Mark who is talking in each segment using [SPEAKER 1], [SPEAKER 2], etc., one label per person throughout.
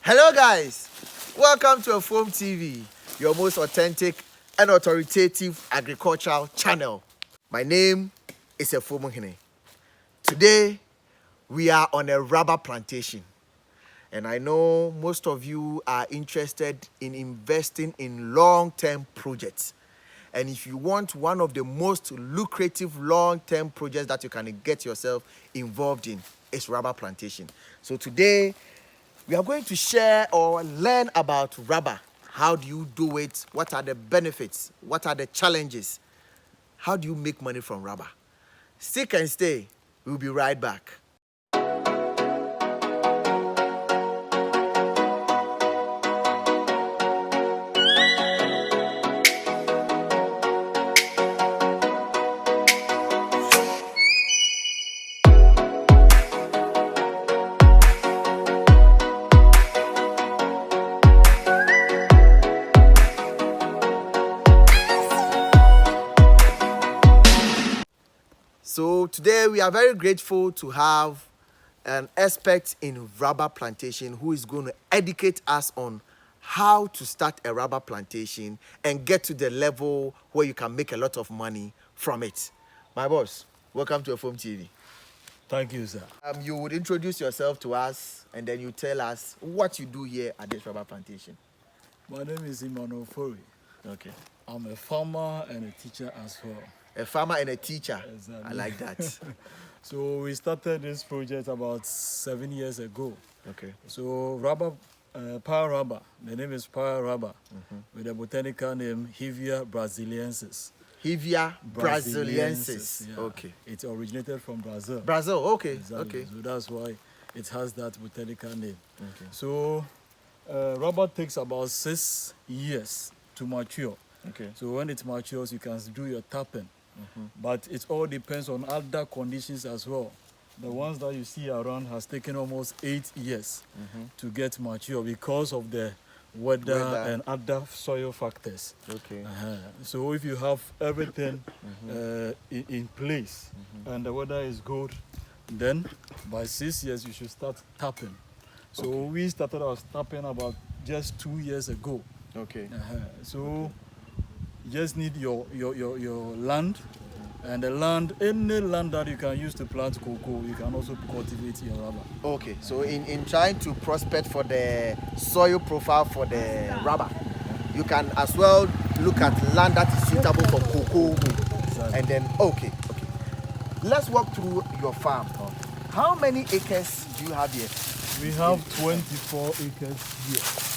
[SPEAKER 1] Hello guys, welcome to Ofori TV, your most authentic and authoritative agricultural channel. My name is Ofori. Today we are on a rubber plantation, and I know most of you are interested in investing in long-term projects. And if you want one of the most lucrative long-term projects that you can get yourself involved in, it's rubber plantation. So today we are going to share or learn about rubber. How do you do it? What are the benefits? What are the challenges? How do you make money from rubber? Stick and stay. We'll be right back. So today we are very grateful to have an expert in rubber plantation who is going to educate us on how to start a rubber plantation and get to the level where you can make a lot of money from it. My boss, welcome to Ofori TV.
[SPEAKER 2] Thank you, sir.
[SPEAKER 1] You would introduce yourself to us and then you tell us what you do here at this rubber plantation.
[SPEAKER 2] My name is Emmanuel Ofori.
[SPEAKER 1] Okay.
[SPEAKER 2] I'm a farmer and a teacher as well.
[SPEAKER 1] A farmer and a teacher.
[SPEAKER 2] Exactly.
[SPEAKER 1] I like that.
[SPEAKER 2] So we started this project about 7 years ago.
[SPEAKER 1] Okay.
[SPEAKER 2] So power rubber, the name is power rubber, with the botanical name Hevea brasiliensis.
[SPEAKER 1] Hevea brasiliensis.
[SPEAKER 2] Yeah.
[SPEAKER 1] Okay.
[SPEAKER 2] It originated from Brazil.
[SPEAKER 1] Brazil, okay.
[SPEAKER 2] Exactly.
[SPEAKER 1] Okay.
[SPEAKER 2] So that's why it has that botanical name.
[SPEAKER 1] Okay.
[SPEAKER 2] So rubber takes about 6 years to mature.
[SPEAKER 1] Okay.
[SPEAKER 2] So when it matures, you can do your tapping. But it all depends on other conditions as well. The ones that you see around has taken almost 8 years to get mature because of the weather and other soil factors.
[SPEAKER 1] Okay.
[SPEAKER 2] So if you have everything in place and the weather is good, then by 6 years you should start tapping. So we started our tapping about just 2 years ago.
[SPEAKER 1] Okay.
[SPEAKER 2] So you just need your land, and the land, any land that you can use to plant cocoa, you can also cultivate your rubber.
[SPEAKER 1] Okay, so in trying to prospect for the soil profile for the rubber, you can as well look at land that is suitable for cocoa.
[SPEAKER 2] Exactly.
[SPEAKER 1] And then, okay. Let's walk through your farm. How many acres do you have here?
[SPEAKER 2] We have 24 acres here.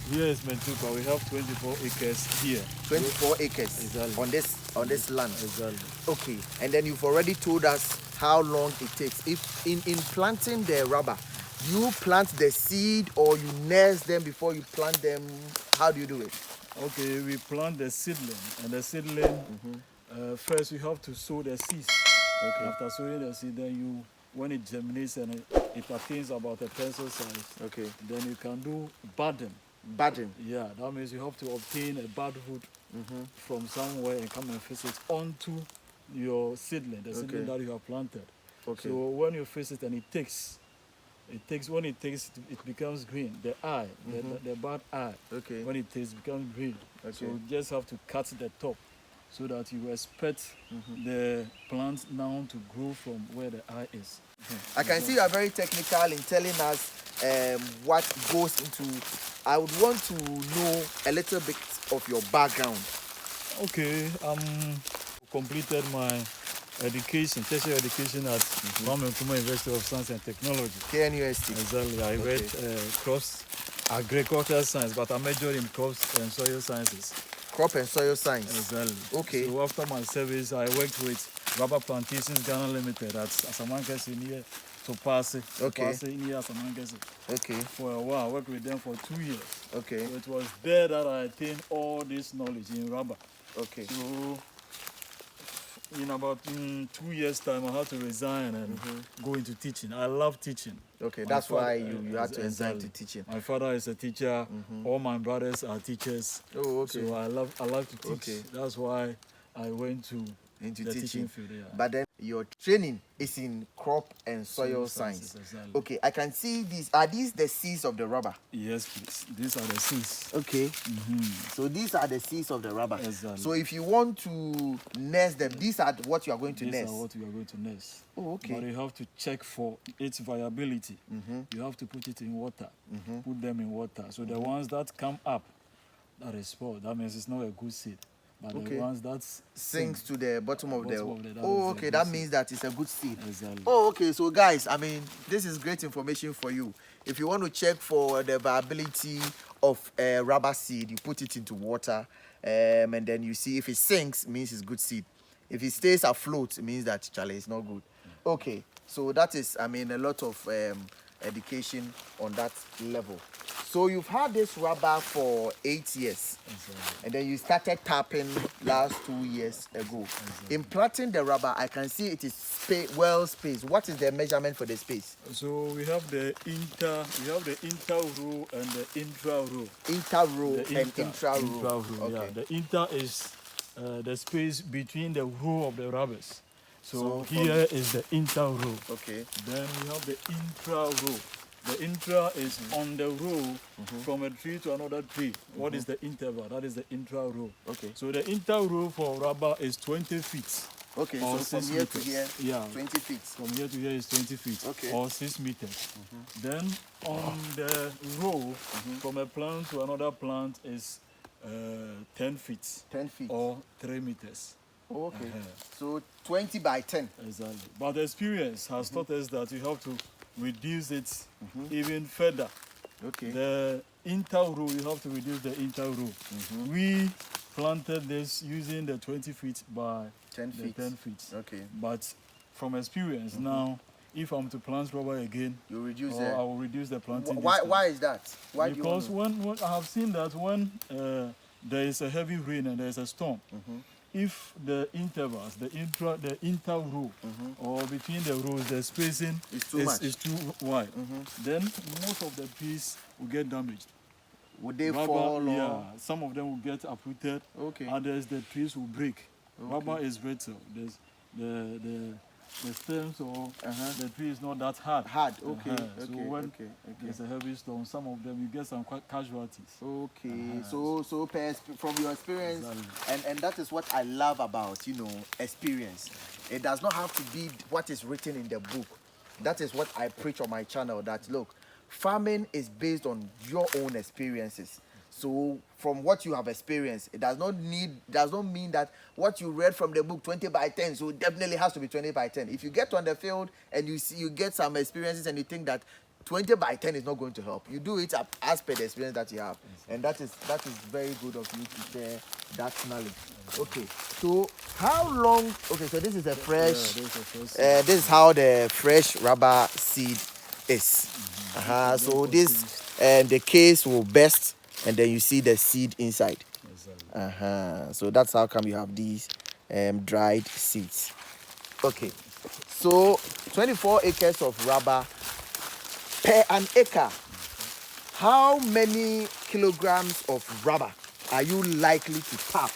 [SPEAKER 2] Here is Mentupa. We have 24 acres here.
[SPEAKER 1] 24 acres
[SPEAKER 2] Exactly.
[SPEAKER 1] on this land.
[SPEAKER 2] Exactly.
[SPEAKER 1] Okay, and then you've already told us how long it takes. If in planting the rubber, you plant the seed or you nurse them before you plant them. How do you do it?
[SPEAKER 2] Okay, we plant the seedling, and the seedling first we have to sow the seeds. Okay. After sowing the seed, then when it germinates and it attains about a pencil size,
[SPEAKER 1] okay,
[SPEAKER 2] then you can do budding.
[SPEAKER 1] Budding.
[SPEAKER 2] Yeah, that means you have to obtain a budwood from somewhere and come and fix it onto your seedling, the seedling that you have planted.
[SPEAKER 1] Okay.
[SPEAKER 2] So when you fix it and it becomes green. The eye, the bud eye. Okay. When it becomes green. Okay. So you just have to cut the top so that you expect the plant now to grow from where the eye is.
[SPEAKER 1] I can see you are very technical in telling us what goes into. I would want to know a little bit of your background.
[SPEAKER 2] Okay, completed my education, tertiary education at Emmanuel University of Science and Technology.
[SPEAKER 1] KNUST.
[SPEAKER 2] Exactly. I read crops agricultural science, but I majored in crops and soil sciences.
[SPEAKER 1] Crop and soil science.
[SPEAKER 2] Exactly.
[SPEAKER 1] Okay.
[SPEAKER 2] So after my service, I worked with Rubber Plantations Ghana Limited at Asamankasi near Topase.
[SPEAKER 1] Okay.
[SPEAKER 2] Topase near Asamankasi.
[SPEAKER 1] Okay.
[SPEAKER 2] For a while, I worked with them for 2 years.
[SPEAKER 1] Okay.
[SPEAKER 2] So it was there that I attained all this knowledge in rubber.
[SPEAKER 1] Okay.
[SPEAKER 2] So in about 2 years' time, I had to resign and go into teaching. I love teaching.
[SPEAKER 1] Okay, that's why you had to resign to teaching.
[SPEAKER 2] My father is a teacher. All my brothers are teachers.
[SPEAKER 1] Oh, okay.
[SPEAKER 2] So I love to teach.
[SPEAKER 1] Okay.
[SPEAKER 2] That's why I went into
[SPEAKER 1] into
[SPEAKER 2] the
[SPEAKER 1] teaching
[SPEAKER 2] field. Yeah.
[SPEAKER 1] But then your training is in crop and soil science.
[SPEAKER 2] Exactly.
[SPEAKER 1] Okay, I can see these. Are these the seeds of the rubber?
[SPEAKER 2] Yes, please. These are the seeds.
[SPEAKER 1] Okay. So these are the seeds of the rubber.
[SPEAKER 2] Exactly.
[SPEAKER 1] So if you want to nest them, these are what you are going to
[SPEAKER 2] These
[SPEAKER 1] nest.
[SPEAKER 2] are what we are going to nest.
[SPEAKER 1] Oh, okay.
[SPEAKER 2] But you have to check for its viability. You have to put it in water. Put them in water. So the ones that come up, that is spoiled. That means it's not a good seed. But the ones that
[SPEAKER 1] sinks to the bottom of the.
[SPEAKER 2] that
[SPEAKER 1] Oh, okay. That means that it's a good seed.
[SPEAKER 2] Exactly.
[SPEAKER 1] Oh, okay. So guys, I mean, this is great information for you. If you want to check for the viability of a rubber seed, you put it into water, and then you see if it sinks, it means it's good seed. If it stays afloat, it means that Charlie is not good. Okay. So that is, I mean, a lot of education on that level. So you've had this rubber for 8 years, and then you started tapping last 2 years ago. In planting the rubber, I can see it is well spaced. What is the measurement for the space?
[SPEAKER 2] So we have the inter row and the intra row.
[SPEAKER 1] Inter row and intra row.
[SPEAKER 2] Okay. Yeah. The inter is the space between the row of the rubbers. So here is the inter row.
[SPEAKER 1] Okay.
[SPEAKER 2] Then we have the intra row. The intra is on the row from a tree to another tree. What is the interval? That is the intra row.
[SPEAKER 1] Okay.
[SPEAKER 2] So the inter row for rubber is 20 feet.
[SPEAKER 1] Okay, so from here to here, 20 feet.
[SPEAKER 2] From here to here is 20 feet,
[SPEAKER 1] okay,
[SPEAKER 2] or 6 meters. Then on the row, from a plant to another plant is 10 feet.
[SPEAKER 1] 10 feet.
[SPEAKER 2] Or 3 meters.
[SPEAKER 1] Oh, okay. So 20 by 10.
[SPEAKER 2] Exactly. But the experience has taught us that you have to reduce it even further.
[SPEAKER 1] Okay.
[SPEAKER 2] The inter row, you have to reduce the inter row. We planted this using the 20 feet by
[SPEAKER 1] 10 feet.
[SPEAKER 2] 10 feet.
[SPEAKER 1] Okay.
[SPEAKER 2] But from experience now, if I'm to plant rubber again,
[SPEAKER 1] you reduce
[SPEAKER 2] I will reduce the planting
[SPEAKER 1] why
[SPEAKER 2] distance.
[SPEAKER 1] Why is that? Why
[SPEAKER 2] because when I have seen that when there is a heavy rain and there is a storm, if the intervals, the inter row, or between the rows, the spacing is too wide, then most of the trees will get damaged.
[SPEAKER 1] Would they fall?
[SPEAKER 2] Yeah, some of them will get uprooted.
[SPEAKER 1] Okay.
[SPEAKER 2] Others, the trees will break. Okay. Rubber is brittle. There's the stems or the tree is not that hard.
[SPEAKER 1] Okay.
[SPEAKER 2] So when there's a heavy storm, some of them you get some casualties.
[SPEAKER 1] Okay. So from your experience, and that is what I love about experience. It does not have to be what is written in the book. That is what I preach on my channel. That look, farming is based on your own experiences. So from what you have experienced, it does not mean that what you read from the book 20 by 10, so it definitely has to be 20 by 10. If you get on the field and you get some experiences and you think that 20 by 10 is not going to help, you do it as per the experience that you have. And that is very good of you to share that knowledge. Okay, so how long, so this is a fresh, this is how the fresh rubber seed is. So this, the case will burst, and then you see the seed inside. So that's how come you have these dried seeds. Okay, so 24 acres of rubber per an acre. How many kilograms of rubber are you likely to tap,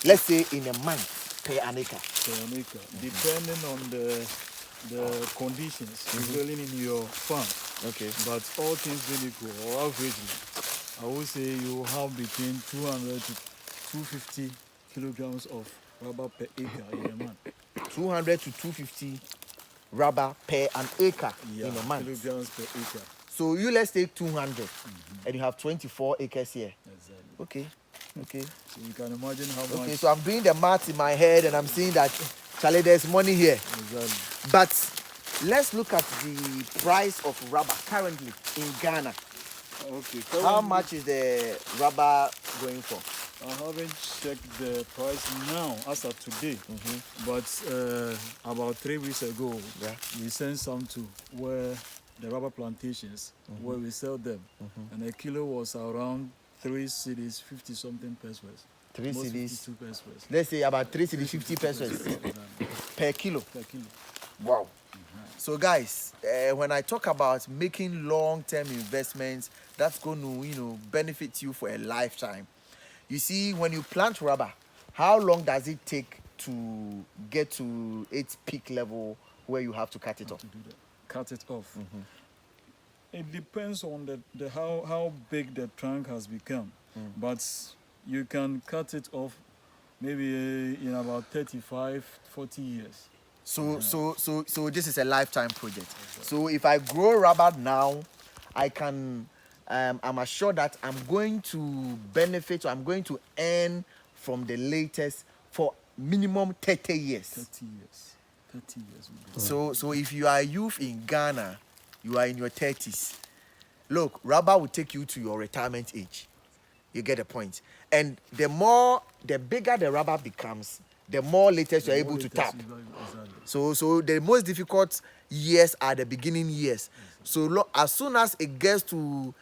[SPEAKER 1] let's say in a month, per an acre?
[SPEAKER 2] Per an acre, depending on the conditions prevailing in your farm.
[SPEAKER 1] Okay.
[SPEAKER 2] But all things being equal, or averagely, I would say you have between 200 to 250 kilograms of rubber per acre in a month.
[SPEAKER 1] 200 to 250 rubber per an acre in a month.
[SPEAKER 2] Kilograms per acre.
[SPEAKER 1] So let's take 200, and you have 24 acres here.
[SPEAKER 2] Exactly.
[SPEAKER 1] Okay.
[SPEAKER 2] So you can imagine how much.
[SPEAKER 1] Okay, so I'm doing the math in my head, and I'm seeing that, Charlie, there's money here.
[SPEAKER 2] Exactly.
[SPEAKER 1] But let's look at the price of rubber currently in Ghana.
[SPEAKER 2] Okay.
[SPEAKER 1] How much is the rubber going for?
[SPEAKER 2] I haven't checked the price now as of today, but about 3 weeks ago, we sent some to where the rubber plantations, where we sell them, and a kilo was around 3 cedis, 50 something pesos.
[SPEAKER 1] 3 cedis,
[SPEAKER 2] 52 pesos.
[SPEAKER 1] Let's say about 3 cedis, 50 pesos per kilo.
[SPEAKER 2] Per kilo.
[SPEAKER 1] Wow. So guys, when I talk about making long-term investments, that's going to benefit you for a lifetime. You see, when you plant rubber, how long does it take to get to its peak level where you have to cut it off?
[SPEAKER 2] To do that. Cut it off. It depends on the how big the trunk has become, but you can cut it off maybe in about 35, 40 years.
[SPEAKER 1] So this is a lifetime project. So if I grow rubber now, I can, I'm assured that I'm going to benefit, or I'm going to earn from the latest for minimum 30 years.
[SPEAKER 2] 30 years. 30 years.
[SPEAKER 1] So if you are a youth in Ghana, you are in your 30s. Look, rubber will take you to your retirement age. You get the point. And the bigger the rubber becomes, the more latest you're able to tap.
[SPEAKER 2] Exactly.
[SPEAKER 1] So the most difficult years are the beginning years. So as soon as it gets to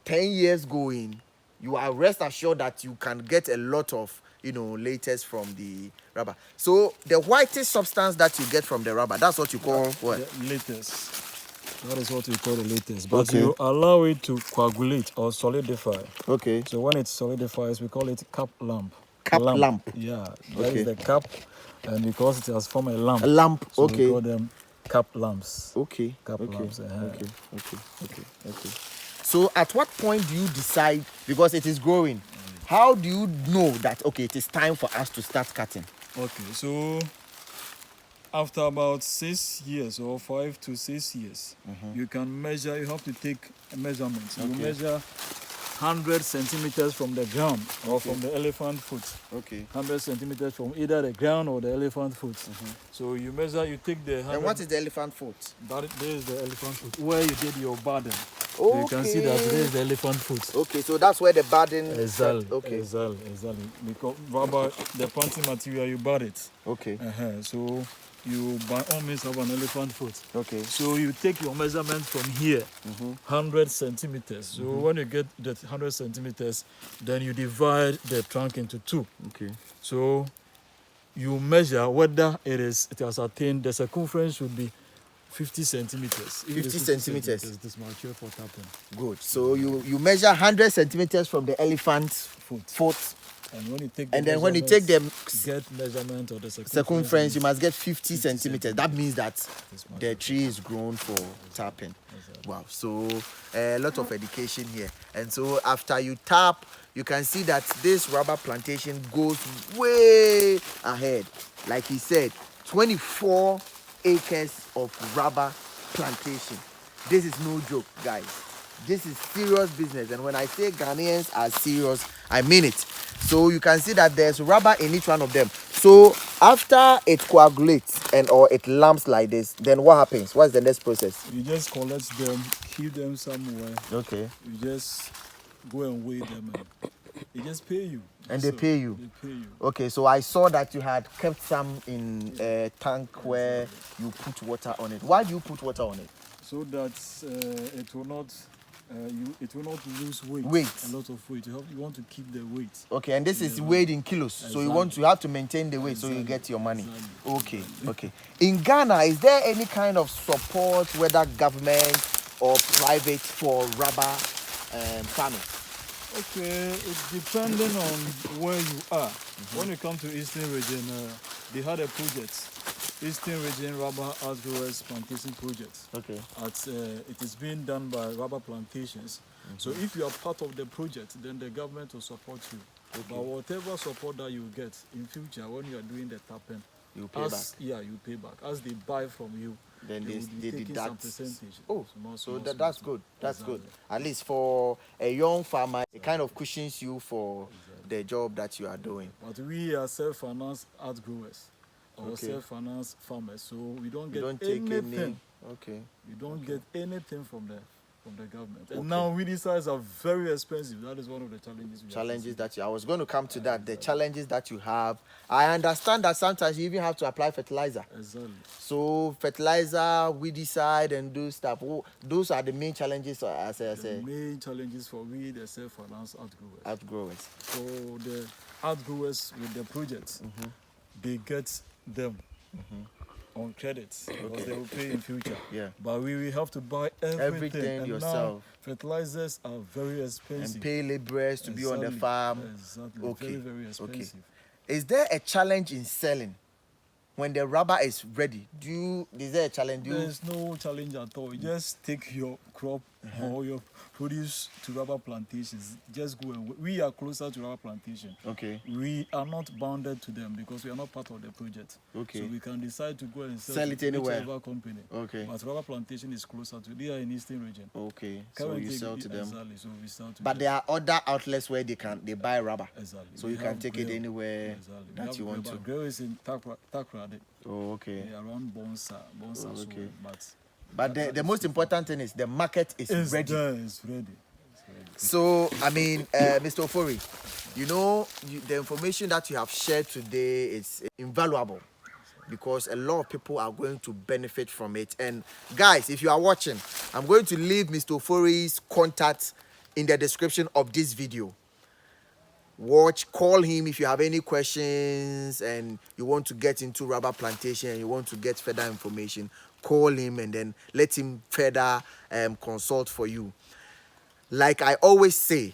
[SPEAKER 1] 10 years going, you are rest assured that you can get a lot of, latest from the rubber. So the whitish substance that you get from the rubber, that's what you call what?
[SPEAKER 2] The latest. That is what we call the latest. But you allow it to coagulate or solidify.
[SPEAKER 1] Okay.
[SPEAKER 2] So when it solidifies, we call it cap lamp.
[SPEAKER 1] Lamp.
[SPEAKER 2] Yeah, that is the cap, and because it has formed a lamp.
[SPEAKER 1] A lamp,
[SPEAKER 2] so
[SPEAKER 1] okay.
[SPEAKER 2] we call them cap lamps.
[SPEAKER 1] Okay.
[SPEAKER 2] Cap lamps.
[SPEAKER 1] Okay. So at what point do you decide, because it is growing, how do you know that, okay, it is time for us to start cutting?
[SPEAKER 2] Okay, so after about 6 years or 5 to 6 years, you can measure, you have to take a measurement. You measure 100 centimeters from the ground or from the elephant foot.
[SPEAKER 1] Okay.
[SPEAKER 2] 100 centimeters from either the ground or the elephant foot. So you measure, you take the 100.
[SPEAKER 1] And what is the elephant foot?
[SPEAKER 2] There is the elephant foot, where you did your burden.
[SPEAKER 1] Okay.
[SPEAKER 2] So you can see that there is the elephant foot.
[SPEAKER 1] Okay, so that's where the burden.
[SPEAKER 2] Exactly.
[SPEAKER 1] Okay.
[SPEAKER 2] Exactly. Because rubber, the planting material, you bud it.
[SPEAKER 1] Okay.
[SPEAKER 2] So you by all means have an elephant foot.
[SPEAKER 1] Okay.
[SPEAKER 2] So you take your measurement from here, 100 centimeters. So when you get that 100 centimeters, then you divide the trunk into two.
[SPEAKER 1] Okay.
[SPEAKER 2] So you measure whether it has attained, the circumference should be 50 centimeters.
[SPEAKER 1] 50 centimeters.
[SPEAKER 2] It is mature for tapping.
[SPEAKER 1] Good. So you measure 100 centimeters from the elephant foot.
[SPEAKER 2] And when you take
[SPEAKER 1] the
[SPEAKER 2] get measurement of the
[SPEAKER 1] circumference, you must get 50 centimeters. That means that the tree is grown for tapping.
[SPEAKER 2] Exactly.
[SPEAKER 1] Wow. So a lot of education here. And so after you tap, you can see that this rubber plantation goes way ahead. Like he said, 24 acres of rubber plantation. This is no joke, guys. This is serious business. And when I say Ghanaians are serious, I mean it. So you can see that there's rubber in each one of them. So after it coagulates or it lamps like this, then what happens? What's the next process?
[SPEAKER 2] You just collect them, keep them somewhere.
[SPEAKER 1] Okay.
[SPEAKER 2] You just go and weigh them and they just pay you.
[SPEAKER 1] And they pay you?
[SPEAKER 2] They pay you.
[SPEAKER 1] Okay, so I saw that you had kept some in a tank where you put water on it. Why do you put water on it?
[SPEAKER 2] So that it will not lose weight. A lot of weight. You want to keep the weight.
[SPEAKER 1] Okay, and this is weighed in kilos.
[SPEAKER 2] Exactly.
[SPEAKER 1] So you have to maintain the weight so you get your money. Exactly. Okay. In Ghana, is there any kind of support, whether government or private, for rubber farming?
[SPEAKER 2] Okay, it's depending on where you are. When you come to Eastern region, they had a project. Eastern Region Rubber Art Growers Plantation Project.
[SPEAKER 1] Okay.
[SPEAKER 2] It is being done by rubber plantations. So if you are part of the project, then the government will support you. Okay. But whatever support that you get in future, when you are doing the tapping,
[SPEAKER 1] you pay back.
[SPEAKER 2] Yeah, you pay back. As they buy from you,
[SPEAKER 1] then they deduct
[SPEAKER 2] some percentage.
[SPEAKER 1] Oh, so that's good. That's good. At least for a young farmer, it kind of cushions you for the job that you are doing.
[SPEAKER 2] But we are self-financed art growers. Or self-financed farmers, so we don't get anything. We don't get anything from the government. And now weedicides are very expensive. That is one of the challenges.
[SPEAKER 1] I was going to come to that. The challenges that you have. I understand that sometimes you even have to apply fertilizer.
[SPEAKER 2] Exactly.
[SPEAKER 1] So fertilizer, weedicide, and those stuff. Those are the main challenges.
[SPEAKER 2] The main challenges for we, the self-financed art growers. So the art growers with the projects, they get them on credits because they will pay in future.
[SPEAKER 1] Yeah.
[SPEAKER 2] But we will have to buy everything and
[SPEAKER 1] yourself.
[SPEAKER 2] Now, fertilizers are very expensive.
[SPEAKER 1] And pay laborers to be on the farm.
[SPEAKER 2] Exactly.
[SPEAKER 1] Okay.
[SPEAKER 2] Very, very expensive.
[SPEAKER 1] Okay. Is there a challenge in selling? when the rubber is ready, is there a challenge?
[SPEAKER 2] There's no challenge at all. You just take your crop or your produce to rubber plantations. Just go and we are closer to rubber plantation.
[SPEAKER 1] Okay.
[SPEAKER 2] We are not bounded to them because we are not part of the project.
[SPEAKER 1] Okay.
[SPEAKER 2] So we can decide to go and
[SPEAKER 1] sell it anywhere.
[SPEAKER 2] Whichever company.
[SPEAKER 1] Okay.
[SPEAKER 2] But rubber plantation is closer to. They are in Eastern region.
[SPEAKER 1] Okay. So you sell to them.
[SPEAKER 2] Exactly. So we sell to
[SPEAKER 1] but
[SPEAKER 2] them.
[SPEAKER 1] there are other outlets where they buy rubber.
[SPEAKER 2] Exactly.
[SPEAKER 1] So you can take it anywhere that you want to.
[SPEAKER 2] Grill is in Takrade.
[SPEAKER 1] Oh, okay.
[SPEAKER 2] Yeah, around Bonsa.
[SPEAKER 1] Oh, okay.
[SPEAKER 2] But
[SPEAKER 1] the most important thing is the market is ready.
[SPEAKER 2] It's ready.
[SPEAKER 1] So, I mean, Mr. Ofori, the information that you have shared today is invaluable because a lot of people are going to benefit from it. And guys, if you are watching, I'm going to leave Mr. Ofori's contact in the description of this video. Call him if you have any questions and you want to get into rubber plantation and you want to get further information. Call him and then let him further consult for you. Like I always say,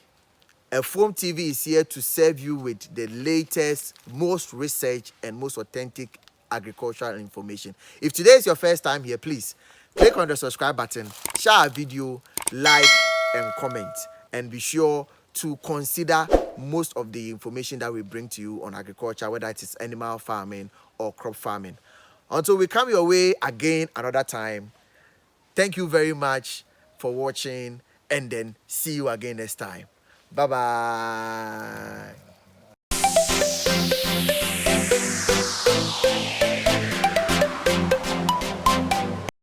[SPEAKER 1] Foam TV is here to serve you with the latest, most research and most authentic agricultural information. If today is your first time here, please click on the subscribe button, share our video, like and comment, and be sure to consider most of the information that we bring to you on agriculture, whether it is animal farming or crop farming. Until we come your way again another time, thank you very much for watching, and then see you again next time. Bye-bye.